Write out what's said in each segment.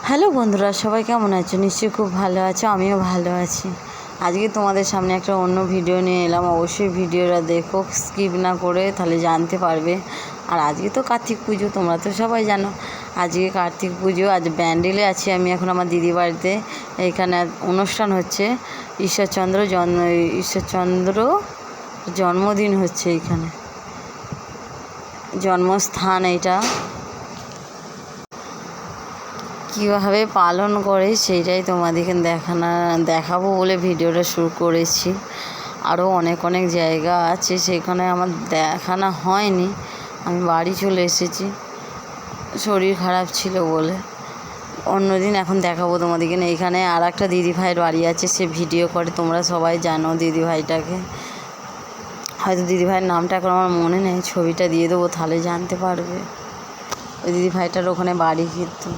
Hello বন্ধুরা, সবাই কেমন আছো? নিশ্চয়ই খুব ভালো আছো, আমিও ভালো আছি। আজকে তোমাদের সামনে একটা অন্য ভিডিও নিয়ে এলাম। অবশ্যই ভিডিওটা দেখো, স্কিপ না করে, তাহলে জানতে পারবে। আর আজকে তো কার্তিক পুজো, তোমরা তো সবাই জানো। আজকে কার্তিক পুজো, আজ ব্যান্ডেলে আছি আমি এখন আমার দিদি বাড়িতে। এইখানে অনুষ্ঠান হচ্ছে, ঈশ্বরচন্দ্র জন্মদিন হচ্ছে এইখানে, জন্মস্থান। এটা কীভাবে পালন করে সেইটাই তোমাদেরকে দেখাবো বলে ভিডিওটা শুরু করেছি। আরও অনেক অনেক জায়গা আছে, সেখানে আমার দেখানো হয়নি। আমি বাড়ি চলে এসেছি, শরীর খারাপ ছিল বলে। অন্যদিন এখন দেখাবো তোমাদেরকে। এইখানে আর একটা দিদিভাইয়ের বাড়ি আছে, সে ভিডিও করে, তোমরা সবাই জানো দিদিভাইটাকে। হয়তো দিদিভাইয়ের নামটা এখন আমার মনে নেই, ছবিটা দিয়ে দেবো, তাহলে জানতে পারবে। ওই দিদিভাইটার ওখানে বাড়ি কিন্তু।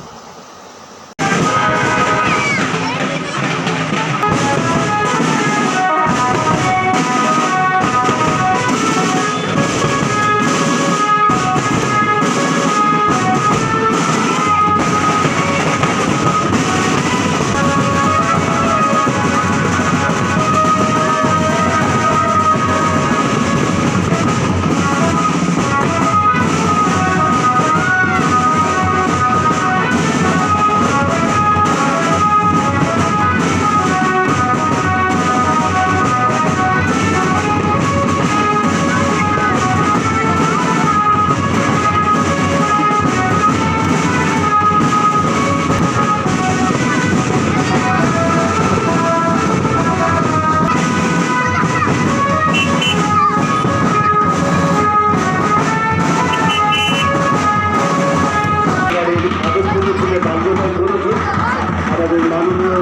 আমাদের মাননীয়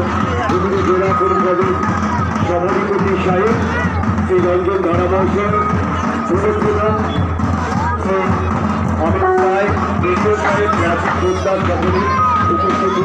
হুগলি জেলা পরিষদের সভাধিপতি সাহেব শ্রী রঞ্জন ধারামহাশয়, সুরক্ষা অমিত রায়, কেশব সাহেব, রাশিদ পোদ্দার সকলে উপস্থিত হয়েছে।